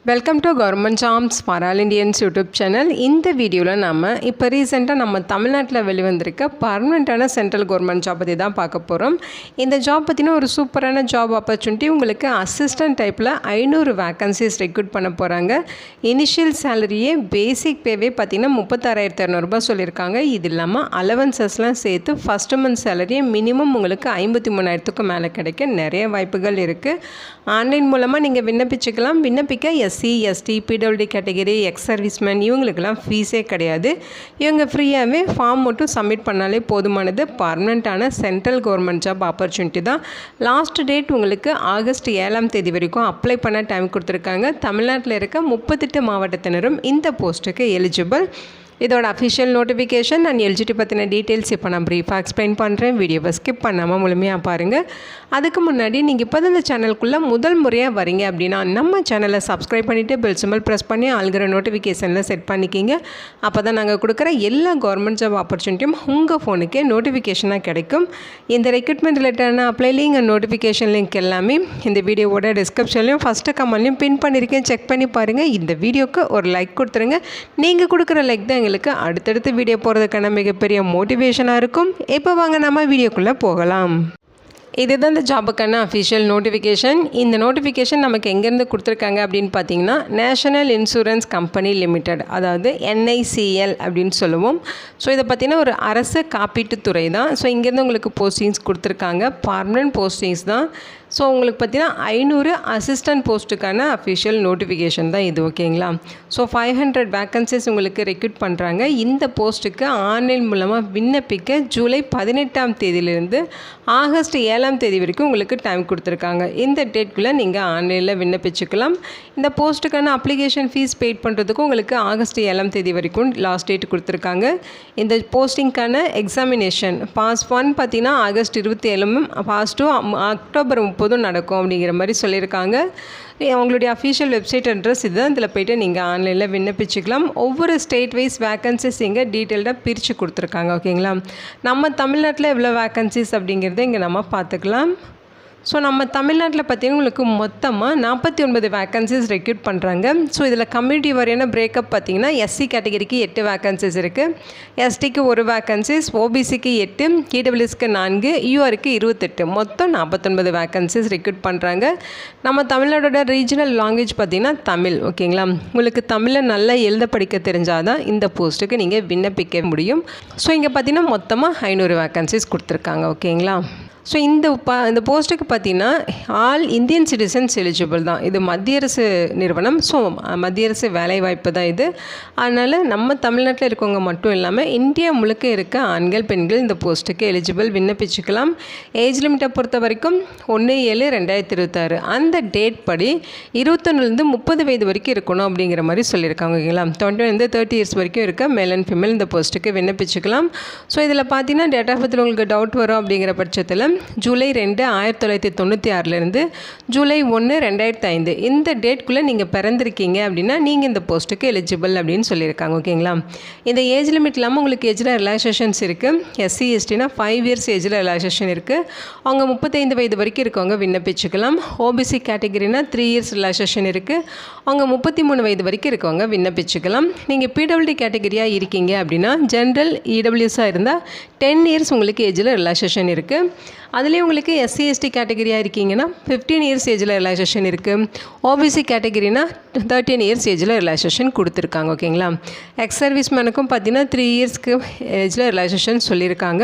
Welcome to government jobs for all Indians YouTube channel. இந்த வீடியோவில் நம்ம இப்போ ரீசெண்டாக நம்ம தமிழ்நாட்டில் வெளிவந்திருக்க பர்மனெண்ட்டான சென்ட்ரல் கவர்மெண்ட் ஜாப் பற்றி தான் பார்க்க போகிறோம். இந்த ஜாப் பற்றின ஒரு சூப்பரான ஜாப் ஆப்பர்ச்சுனிட்டி. உங்களுக்கு அசிஸ்டன்ட் டைப்பில் 500 வேக்கன்சிஸ் ரெக்ரூட் பண்ண போகிறாங்க. இனிஷியல் சேலரியே பேசிக் பேவே பார்த்திங்கன்னா 36,200 சொல்லியிருக்காங்க. இது இல்லாமல் அலவன்சஸ்லாம் சேர்த்து ஃபஸ்ட்டு மந்த் சேலரியே மினிமம் உங்களுக்கு 53,000க்கு மேலே கிடைக்க நிறைய வாய்ப்புகள் இருக்குது. ஆன்லைன் மூலமாக நீங்கள் விண்ணப்பிச்சுக்கலாம். விண்ணப்பிக்க SC, ST, PWD category, ex serviceman இவங்களுக்கெல்லாம் ஃபீஸே கிடையாது. இவங்க ஃப்ரீயாகவே ஃபார்ம் மட்டும் சப்மிட் பண்ணாலே போதுமானது. பர்மனெண்ட்டான சென்ட்ரல் கவர்மெண்ட் ஜாப் ஆப்பர்ச்சுனிட்டி தான். லாஸ்ட் டேட் உங்களுக்கு ஆகஸ்ட் 7 வரைக்கும் அப்ளை பண்ண டைம் கொடுத்துருக்காங்க. தமிழ்நாட்டில் இருக்க 38 மாவட்டத்தினரும் இந்த போஸ்ட்டுக்கு எலிஜிபிள். இதோட அஃபிஷியல் நோட்டிஃபிகேஷன் அண்ட் எலிஜிபிலிட்டி பற்றின டீட்டெயில்ஸ் இப்போ நான் ப்ரீஃபாக எக்ஸ்பிளைன் பண்ணுறேன். வீடியோவை ஸ்கிப் பண்ணாமல் முழுமையாக பாருங்கள். அதுக்கு முன்னாடி நீங்கள் இப்போ இந்த சேனலுக்குள்ளே முதல் முறையாக வரீங்க அப்படின்னா நம்ம சேனலை சப்ஸ்கிரைப் பண்ணிவிட்டு பெல் சிம்பல் ப்ரெஸ் பண்ணி ஆளுகிற நோட்டிஃபிகேஷனில் செட் பண்ணிக்கிங்க. அப்போ தான் நாங்கள் கொடுக்குற எல்லா கவர்மெண்ட் ஜாப் ஆப்பர்ச்சுனிட்டியும் உங்கள் ஃபோனுக்கே நோட்டிஃபிகேஷனாக கிடைக்கும். இந்த ரெக்ரூட்மெண்ட் ரிலேட்டடான apply link and notification link எல்லாமே இந்த வீடியோவோட டிஸ்கிரிப்ஷன்லையும் ஃபஸ்ட்டு கமெண்ட்லையும் பின் பண்ணியிருக்கேன். செக் பண்ணி பாருங்கள். இந்த வீடியோக்கு ஒரு லைக் கொடுத்துருங்க. நீங்கள் கொடுக்குற லைக் தான் அடுத்தடுத்து வீடியோ போகிறதுக்கான மிகப்பெரிய மோட்டிவேஷனாக இருக்கும். இப்போ வாங்க நம்ம வீடியோக்குள்ளே போகலாம். இதுதான் இந்த ஜாபுக்கான அஃபிஷியல் நோட்டிஃபிகேஷன். இந்த நோட்டிஃபிகேஷன் நமக்கு எங்கேருந்து கொடுத்துருக்காங்க அப்படின்னு பார்த்தீங்கன்னா நேஷனல் இன்சூரன்ஸ் கம்பெனி லிமிடெட், அதாவது NICL அப்படின்னு சொல்லுவோம். ஸோ இதை பார்த்தீங்கன்னா ஒரு அரசு காப்பீட்டுத்துறை தான். ஸோ இங்கேருந்து உங்களுக்கு போஸ்டிங்ஸ் கொடுத்துருக்காங்க. பர்மனெண்ட் போஸ்டிங்ஸ் தான். ஸோ உங்களுக்கு பார்த்தீங்கன்னா 500 அசிஸ்டன்ட் போஸ்ட்டுக்கான அஃபிஷியல் நோட்டிஃபிகேஷன் தான் இது. ஓகேங்களா? ஸோ 500 வேக்கன்சிஸ் உங்களுக்கு ரெக்ரூட் பண்ணுறாங்க. இந்த போஸ்ட்டுக்கு ஆன்லைன் மூலமாக விண்ணப்பிக்க ஜூலை 18 ஆகஸ்ட் 7 வரைக்கும் உங்களுக்கு டைம் கொடுத்துருக்காங்க. இந்த டேட்குள்ளே நீங்கள் ஆன்லைனில் விண்ணப்பிச்சுக்கலாம். இந்த போஸ்ட்டுக்கான அப்ளிகேஷன் ஃபீஸ் பெய்ட் பண்ணுறதுக்கும் உங்களுக்கு ஆகஸ்ட் 7 வரைக்கும் லாஸ்ட் டேட் கொடுத்துருக்காங்க. இந்த போஸ்டிங்க்கான எக்ஸாமினேஷன் பாஸ் 1 பார்த்தீங்கன்னா ஆகஸ்ட் 27, பாஸ் 2 அக்டோபர் 30 நடக்கும் அப்படிங்கிற மாதிரி சொல்லியிருக்காங்க. அவங்களுடைய அஃபிஷியல் வெப்சைட் அட்ரஸ் இதுதான். இதில் போய்ட்டு நீங்கள் ஆன்லைனில் விண்ணப்பிச்சுக்கலாம். ஒவ்வொரு ஸ்டேட் வைஸ் வேக்கன்சிஸ் இங்கே டீட்டெயில்டாக பிரித்து கொடுத்துருக்காங்க. ஓகேங்களா? நம்ம தமிழ்நாட்டில் எவ்வளோ வேக்கன்சிஸ் அப்படிங்கிறத இங்கே நம்ம பார்த்துக்கலாம். ஸோ நம்ம தமிழ்நாட்டில் பார்த்தீங்கன்னா உங்களுக்கு மொத்தமாக 49 வேக்கன்சிஸ் ரெக்ரூட் பண்ணுறாங்க. ஸோ இதில் கம்யூனிட்டி வாரியான பிரேக்கப் பார்த்தீங்கன்னா எஸ்சி கேட்டகரிக்கு 8 வேக்கன்சிஸ் இருக்குது, எஸ்டிக்கு 1 வேக்கன்சிஸ், ஓபிசிக்கு 8, இடபிள்யூஎஸ்க்கு 4, யூஆருக்கு 28, மொத்தம் 49 வேக்கன்சிஸ் ரெக்ரூட் பண்ணுறாங்க. நம்ம தமிழ்நாடோட ரீஜனல் லாங்குவேஜ் பார்த்திங்கன்னா தமிழ். ஓகேங்களா? உங்களுக்கு தமிழில் நல்லா எழுத படிக்க தெரிஞ்சால் தான் இந்த போஸ்ட்டுக்கு நீங்கள் விண்ணப்பிக்க முடியும். ஸோ இங்கே பார்த்தீங்கன்னா மொத்தமாக 500 வேக்கன்சிஸ் கொடுத்துருக்காங்க. ஓகேங்களா? ஸோ இந்த போஸ்ட்டுக்கு பார்த்தீங்கன்னா ஆல் இந்தியன் சிட்டிசன்ஸ் எலிஜிபிள் தான். இது மத்திய அரசு நிறுவனம். ஸோ மத்திய அரசு வேலைவாய்ப்பு தான் இது. அதனால் நம்ம தமிழ்நாட்டில் இருக்கவங்க மட்டும் இல்லாமல் இந்தியா முழுக்க இருக்க ஆண்கள் பெண்கள் இந்த போஸ்ட்டுக்கு எலிஜிபிள், விண்ணப்பிச்சுக்கலாம். ஏஜ் லிமிட்டை பொறுத்த வரைக்கும் 1/7/2026 அந்த டேட் படி 21லேருந்து 30 வயது வரைக்கும் இருக்கணும் அப்படிங்கிற மாதிரி சொல்லியிருக்காங்க. ஓகேங்களா? 20 30 இயர்ஸ் வரைக்கும் இருக்க மேல் அண்ட் ஃபீமேல் இந்த போஸ்ட்டுக்கு விண்ணப்பிச்சுக்கலாம். ஸோ இதில் பார்த்தீங்கன்னா டேட் ஆஃப் பர்த்தில் உங்களுக்கு டவுட் வரும். அப்படிங்கிற பட்சத்தில் ஜூலை 2 1996 ஜூலை 1 2005 இந்த டேட்குள்ளே நீங்கள் பிறந்திருக்கீங்க அப்படின்னா நீங்கள் இந்த போஸ்ட்டுக்கு எலிஜிபிள் அப்படின்னு சொல்லியிருக்காங்க. ஓகேங்களா? இந்த ஏஜ் லிமிட் இல்லாமல் உங்களுக்கு ஏஜில் ரிலாக்ஸேஷன்ஸ் இருக்குது. எஸ்சி எஸ்டினா 5 இயர்ஸ் ஏஜில் ரிலாக்ஸேஷன் இருக்குது. அவங்க 35 வயது வரைக்கும் இருக்கவங்க விண்ணப்பிச்சுக்கலாம். ஓபிசி கேட்டகரினா 3 இயர்ஸ் ரிலாக்ஸேஷன் இருக்குது. அவங்க 33 வயது வரைக்கும் இருக்கவங்க விண்ணப்பிச்சுக்கலாம். நீங்கள் பிடபிள்யூடி கேட்டகரியாக இருக்கீங்க அப்படின்னா ஜென்ரல் இடபிள்யூஎஸாக இருந்தால் 10 இயர்ஸ் உங்களுக்கு ஏஜில் ரிலாக்ஸேஷன் இருக்குது. அதுலேயே உங்களுக்கு எஸ்சி எஸ்டி கேட்டகரியாக இருக்கீங்கன்னா 15 இயர்ஸ் ஏஜில் ரிலாக்ஸேஷன் இருக்குது. ஓபிசி கேட்டகரினா 13 இயர்ஸ் ஏஜில் ரிலாக்ஸேஷன் கொடுத்துருக்காங்க. ஓகேங்களா? எக்ஸ் சர்வீஸ்மேனுக்கும் பார்த்தீங்கன்னா 3 இயர்ஸ்க்கு ஏஜில் ரிலாக்ஸேஷன் சொல்லியிருக்காங்க.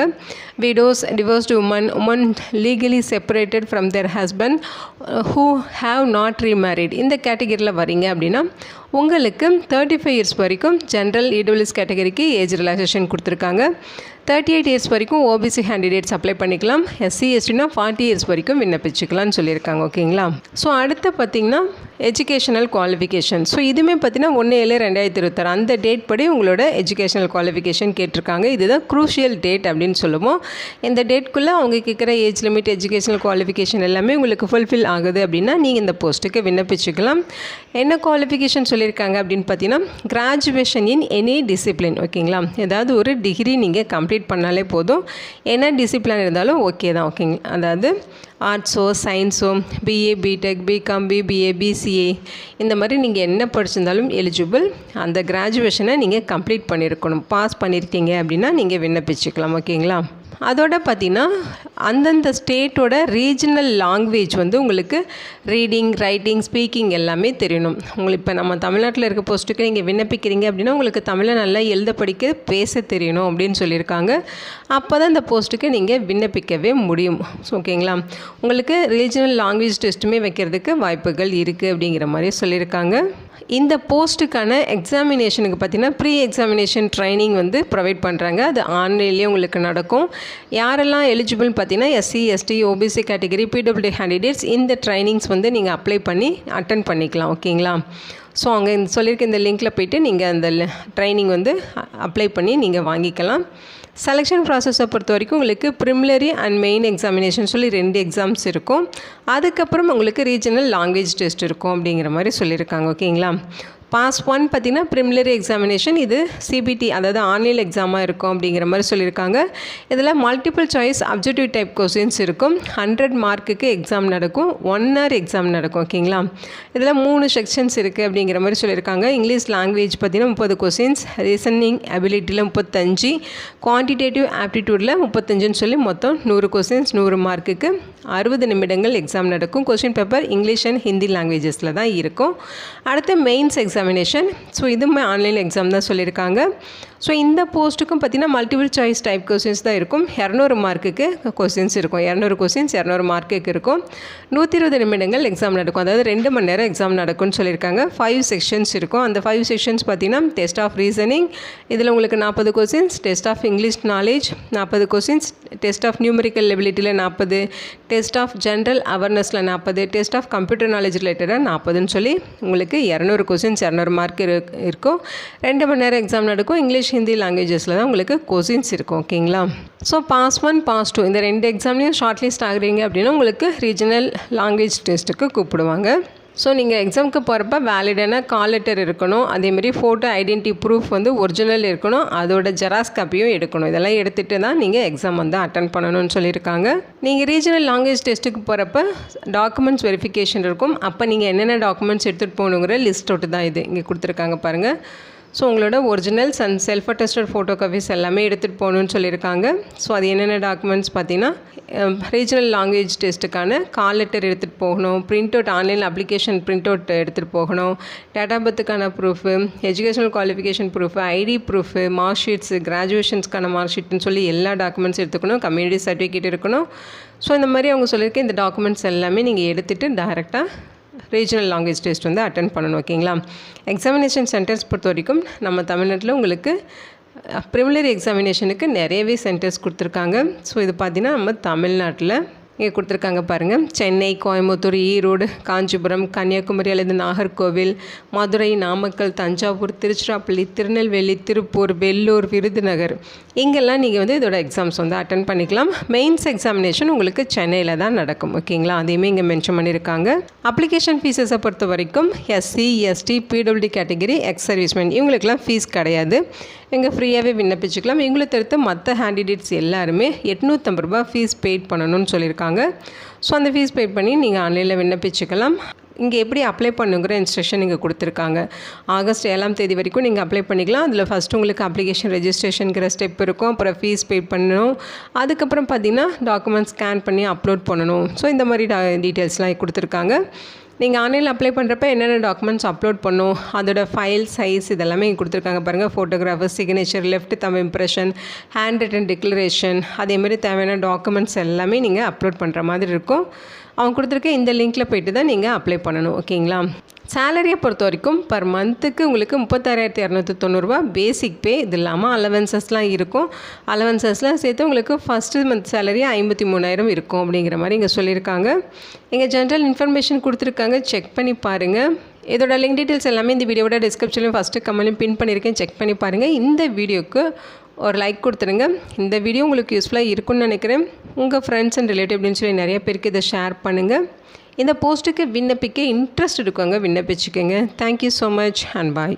Widows, divorced women legally separated from their husband who have not remarried இந்த கேட்டகரியில் வரீங்க அப்படின்னா உங்களுக்கு 35 இயர்ஸ் வரைக்கும் ஜென்ரல் இடபிள்யூஎஸ் கேட்டகரிக்கு ஏஜ் ரிலாக்ஸேஷன் கொடுத்துருக்காங்க. 38 இயர்ஸ் வரைக்கும் ஓபிசி கேண்டிடேட்ஸ் அப்ளை பண்ணிக்கலாம். எஸ்சி எஸ்டினா 40 இயர்ஸ் வரைக்கும் விண்ணப்பிச்சுக்கலாம்னு சொல்லியிருக்காங்க. ஓகேங்களா? ஸோ அடுத்து பார்த்திங்கன்னா எஜுகேஷனல் குவாலிஃபிகேஷன். ஸோ இதுவுமே பார்த்தீங்கன்னா 1/7/2026 அந்த டேட் படி உங்களோட எஜுகேஷனல் குவாலிஃபிகேஷன் கேட்டிருக்காங்க. இதுதான் க்ரூஷியல் டேட் அப்படின்னு சொல்லுவோம். இந்த டேட்குள்ளே அவங்க கேட்குற ஏஜ் லிமிட், எஜுகேஷனல் குவாலிஃபிகேஷன் எல்லாமே உங்களுக்கு ஃபுல்ஃபில் ஆகுது அப்படின்னா நீங்கள் இந்த போஸ்ட்டுக்கு விண்ணப்பிச்சுக்கலாம். என்ன குவாலிஃபிகேஷன் சொல்லியிருக்காங்க அப்படின்னு பார்த்தீங்கன்னா, கிராஜுவேஷன் இன் எனி டிசிப்ளின். ஓகேங்களா, ஏதாவது ஒரு டிகிரி நீங்கள் கம்ப்ளீட் பண்ணாலே போதும். என்ன டிசிப்ளின் இருந்தாலும் ஓகே தான். ஓகேங்க, அதாவது ஆர்ட்ஸோ சயின்ஸோ, BA, BTech, BCom, BBA, BCA இந்த மாதிரி நீங்கள் என்ன படிச்சிருந்தாலும் எலிஜிபிள். அந்த கிராஜுவேஷனை நீங்கள் கம்ப்ளீட் பண்ணியிருக்கணும். பாஸ் பண்ணியிருக்கீங்க அப்படின்னா நீங்கள் விண்ணப்பிச்சுக்கலாம். ஓகேங்களா, அதோட பார்த்திங்கன்னா அந்தந்த ஸ்டேட்டோட ரீஜனல் லாங்குவேஜ் வந்து உங்களுக்கு ரீடிங், ரைட்டிங், ஸ்பீக்கிங் எல்லாமே தெரியணும். உங்களுக்கு இப்போ நம்ம தமிழ்நாட்டில் இருக்க போஸ்ட்டுக்கு நீங்கள் விண்ணப்பிக்கிறீங்க அப்படின்னா உங்களுக்கு தமிழை நல்லா எழுத, படிக்க, பேச தெரியணும் அப்படின்னு சொல்லியிருக்காங்க. அப்போ தான் இந்த போஸ்ட்டுக்கு நீங்கள் விண்ணப்பிக்கவே முடியும். ஓகேங்களா, உங்களுக்கு ரீஜனல் லாங்குவேஜ் டெஸ்ட்டுமே வைக்கிறதுக்கு வாய்ப்புகள் இருக்குது அப்படிங்கிற மாதிரி சொல்லியிருக்காங்க. இந்த போஸ்ட்டுக்கான எக்ஸாமினேஷனுக்கு பார்த்திங்கன்னா ப்ரீ எக்ஸாமினேஷன் ட்ரைனிங் வந்து ப்ரொவைட் பண்ணுறாங்க. அது ஆன்லைன்லேயே உங்களுக்கு நடக்கும். யாரெல்லாம் எலிஜிபிள் பார்த்தீங்கன்னா SC, ST, OBC category, PWD candidates இந்த ட்ரைனிங்ஸ் வந்து நீங்கள் அப்ளை பண்ணி அட்டன் பண்ணிக்கலாம். ஓகேங்களா, ஸோ அங்கே சொல்லியிருக்க இந்த லிங்க்கில் போய்ட்டு நீங்கள் அந்த ட்ரைனிங் வந்து அப்ளை பண்ணி நீங்கள் வாங்கிக்கலாம். செலெக்ஷன் ப்ராசஸை பொறுத்த வரைக்கும் உங்களுக்கு ப்ரிலிமினரி அண்ட் மெயின் எக்ஸாமினேஷன் சொல்லி 2 எக்ஸாம்ஸ் இருக்கும். அதுக்கப்புறம் உங்களுக்கு ரீஜனல் லாங்குவேஜ் டெஸ்ட் இருக்கும் அப்படிங்கிற மாதிரி சொல்லியிருக்காங்க. ஓகேங்களா, பாஸ் 1 பார்த்திங்கன்னா ப்ரிலிமினரி எக்ஸாமினேஷன், இது சிபிடி அதாவது ஆன்லைன் எக்ஸாமாக இருக்கும் அப்படிங்கிற மாதிரி சொல்லியிருக்காங்க. இதில் multiple choice objective type questions இருக்கும். 100 மார்க்குக்கு எக்ஸாம் நடக்கும். 1 hour எக்ஸாம் நடக்கும். ஓகேங்களா, இதில் 3 செக்ஷன்ஸ் இருக்குது அப்படிங்கிற மாதிரி சொல்லியிருக்காங்க. இங்கிலீஷ் லாங்குவேஜ் பார்த்திங்கன்னா 30 கொஸ்டின்ஸ், ரீசனிங் அபிலிட்டியில் 35, குவான்டிடேட்டிவ் ஆப்டிடியூடில் 35ன்னு சொல்லி மொத்தம் 100 கொஸ்டின்ஸ், 100 மார்க்குக்கு 60 நிமிடங்கள் எக்ஸாம் நடக்கும். Question paper English and Hindi லாங்குவேஜஸில் தான் இருக்கும். அடுத்து மெயின்ஸ் எக்ஸாமினேஷன். ஸோ இதுவுமே ஆன்லைன் எக்ஸாம் தான் சொல்லியிருக்காங்க. ஸோ இந்த போஸ்ட்டுக்கும் பார்த்திங்கன்னா மல்டிபிள் சாய்ஸ் டைப் கொஸ்டின்ஸ் தான் இருக்கும். 200 மார்க்குக்கு கொஸ்டின்ஸ் இருக்கும். 200 கொஸ்டின்ஸ் 200 மார்க்குக்கு இருக்கும். 120 நிமிடங்கள் எக்ஸாம் நடக்கும். அதாவது 2 மணி நேரம் எக்ஸாம் நடக்கும்னு சொல்லியிருக்காங்க. 5 செக்ஷன்ஸ் இருக்கும். அந்த 5 செக்ஷன்ஸ் பார்த்திங்கன்னா டெஸ்ட் ஆஃப் ரீசனிங், இதில் உங்களுக்கு 40 questions, test of English knowledge 40 questions, test of numerical எபிலிட்டியில் 40, டெஸ்ட் ஆஃப் ஜென்ரல் அவேர்னஸில் 40, டெஸ்ட் ஆஃப் கம்ப்யூட்டர் நாலேஜ் ரிலேட்டடாக 40ன்னு சொல்லி உங்களுக்கு 200 கொஸ்டின்ஸ் 200 மார்க் இருக்கும். 2 மணி நேரம் எக்ஸாம் நடக்கும். இங்கிலீஷ், ஹிந்தி லாங்குவேஜஸில் தான் உங்களுக்கு கொஸ்டின்ஸ் இருக்கும். ஓகேங்களா, ஸோ பாஸ் 1, பாஸ் 2 இந்த 2 எக்ஸாம்லேயும் ஷார்ட் லிஸ்ட் ஆகுறீங்க அப்படின்னா உங்களுக்கு ரீஜனல் லாங்குவேஜ் டெஸ்ட்டுக்கு கூப்பிடுவாங்க. ஸோ நீங்கள் எக்ஸாமுக்கு போகிறப்ப வேலிடான கால் லெட்டர் இருக்கணும். அதேமாதிரி ஃபோட்டோ ஐடென்டிட்டி ப்ரூஃப் வந்து ஒரிஜினல் இருக்கணும். அதோட ஜெராக்ஸ் காப்பியும் எடுக்கணும். இதெல்லாம் எடுத்துகிட்டு தான் நீங்கள் எக்ஸாம் வந்து அட்டன் பண்ணணும்னு சொல்லியிருக்காங்க. நீங்கள் ரீஜனல் லாங்குவேஜ் டெஸ்ட்டுக்கு போகிறப்ப டாக்குமெண்ட்ஸ் வெரிஃபிகேஷன் இருக்கும். அப்போ நீங்கள் என்னென்ன டாக்குமெண்ட்ஸ் எடுத்துகிட்டு போகணுங்கிற லிஸ்ட்டோட்டு தான் இது இங்கே கொடுத்துருக்காங்க பாருங்கள். ஸோ உங்களோட originals and self attested photo copies எல்லாமே எடுத்துகிட்டு போகணுன்னு சொல்லியிருக்காங்க. ஸோ அது என்னென்ன டாக்குமெண்ட்ஸ் பார்த்தீங்கன்னா ரீஜனல் லாங்குவேஜ் டெஸ்ட்டுக்கான கால் லெட்டர் எடுத்துகிட்டு போகணும், print out online application print out எடுத்துகிட்டு போகணும், டேட்டா பர்த்துக்கான proof, educational qualification proof, ID proof, mark sheets, கிராஜுவேஷன்ஸ்க்கான மார்க் ஷீட்னு சொல்லி எல்லா டாக்குமெண்ட்ஸ் எடுத்துக்கணும். கம்யூனிட்டி சர்டிஃபிகேட் இருக்கணும். ஸோ இந்த மாதிரி அவங்க சொல்லியிருக்க இந்த டாக்குமெண்ட்ஸ் எல்லாமே நீங்கள் எடுத்துகிட்டு டைரெக்டாக ரீஜனல் லாங்குவேஜ் டெஸ்ட் வந்து அட்டன் பண்ணணும். ஓகேங்களா, எக்ஸாமினேஷன் சென்டர்ஸ் பொறுத்த வரைக்கும் நம்ம தமிழ்நாட்டில் உங்களுக்கு ப்ரிலிமினரி எக்ஸாமினேஷனுக்கு நிறையவே சென்டர்ஸ் கொடுத்துருக்காங்க. ஸோ இது பார்த்திங்கன்னா நம்ம தமிழ்நாட்டில் இங்கே கொடுத்துருக்காங்க பாருங்கள். சென்னை, கோயம்புத்தூர், ஈரோடு, காஞ்சிபுரம், கன்னியாகுமரி அல்லது நாகர்கோவில், மதுரை, நாமக்கல், தஞ்சாவூர், திருச்சிராப்பள்ளி, திருநெல்வேலி, திருப்பூர், வெள்ளூர், விருதுநகர் இங்கெல்லாம் நீங்கள் வந்து இதோட எக்ஸாம்ஸ் வந்து அட்டன் பண்ணிக்கலாம். மெயின்ஸ் எக்ஸாமினேஷன் உங்களுக்கு சென்னையில் தான் நடக்கும். ஓகேங்களா, அதையுமே இங்கே மென்ஷன் பண்ணியிருக்காங்க. அப்ளிகேஷன் ஃபீஸஸை பொறுத்த வரைக்கும் SC, ST, PWD category, ex serviceman இவங்களுக்கெல்லாம் ஃபீஸ் கிடையாது. இங்கே ஃப்ரீயாகவே விண்ணப்பிச்சுக்கலாம். இவங்களை தவிர்த்து மற்ற கேண்டிடேட்ஸ் எல்லாருமே 850 ரூபா ஃபீஸ் பெய்ட் பண்ணணும்னு சொல்லியிருக்காங்க. ஸோ அந்த ஃபீஸ் பே பண்ணி நீங்கள் ஆன்லைனில் விண்ணப்பிச்சுக்கலாம். இங்கே எப்படி அப்ளை பண்ணுங்கிற இன்ஸ்ட்ரக்ஷன் இங்கே கொடுத்துருக்காங்க. ஆகஸ்ட் 7ஆம் தேதி வரைக்கும் நீங்கள் அப்ளை பண்ணிக்கலாம். அதில் ஃபஸ்ட்டு உங்களுக்கு அப்ளிகேஷன் ரெஜிஸ்ட்ரேஷனுங்கிற ஸ்டெப் இருக்கும். அப்புறம் ஃபீஸ் பே பண்ணணும். அதுக்கப்புறம் பார்த்திங்கன்னா டாக்குமெண்ட்ஸ் ஸ்கேன் பண்ணி அப்லோட் பண்ணணும். ஸோ இந்த மாதிரி டீட்டெயில்ஸ்லாம் கொடுத்துருக்காங்க. நீங்கள் ஆன்லைனில் அப்ளை பண்ணுறப்ப என்னென்ன டாக்குமெண்ட்ஸ் அப்லோட் பண்ணணும், அதோட ஃபைல் சைஸ் இதெல்லாமே இங்கே கொடுத்துருக்காங்க பாருங்கள். ஃபோட்டோகிராஃபர் சிக்னேச்சர், லெஃப்ட் தம் இம்ப்ரெஷன், ஹேண்ட் ரிட்டன் டிக்ளரேஷன், அதேமாதிரி தேவையான டாக்குமெண்ட்ஸ் எல்லாமே நீங்கள் அப்லோட் பண்ணுற மாதிரி இருக்கும். அவங்க கொடுத்துருக்க இந்த லிங்க்கில் போய்ட்டு தான் நீங்கள் அப்ளை பண்ணணும். ஓகேங்களா, சேலரியை பொறுத்த வரைக்கும் பர் மந்த்துக்கு உங்களுக்கு 36,290 ரூபா பேசிக் பே. இது இல்லாமல் அலவன்சஸ்லாம் இருக்கும். அலவன்சஸ்லாம் சேர்த்து உங்களுக்கு ஃபஸ்ட்டு மந்த் சேலரி 53,000 இருக்கும் அப்படிங்கிற மாதிரி இங்கே சொல்லியிருக்காங்க. இங்கே ஜென்ரல் இன்ஃபர்மேஷன் கொடுத்துருக்காங்க, செக் பண்ணி பாருங்கள். இதோட லிங்க் டீட்டெயில்ஸ் எல்லாமே இந்த வீடியோட டிஸ்கிரிப்ஷன்லையும் ஃபஸ்ட்டு கமெண்ட்லையும் பின் பண்ணியிருக்கேன், செக் பண்ணி பாருங்கள். இந்த வீடியோக்கு ஒரு லைக் கொடுத்துருங்க. இந்த வீடியோ உங்களுக்கு யூஸ்ஃபுல்லாக இருக்கும்னு நினைக்கிறேன். உங்கள் ஃப்ரெண்ட்ஸ் அண்ட் ரிலேட்டிவ் அப்படின்னு சொல்லி நிறைய பேருக்கு இதை ஷேர் பண்ணுங்கள். இந்த போஸ்ட்டுக்கு விண்ணப்பிக்க இன்ட்ரெஸ்ட் இருக்கவங்க விண்ணப்பிச்சுக்கோங்க. Thank you so much and bye.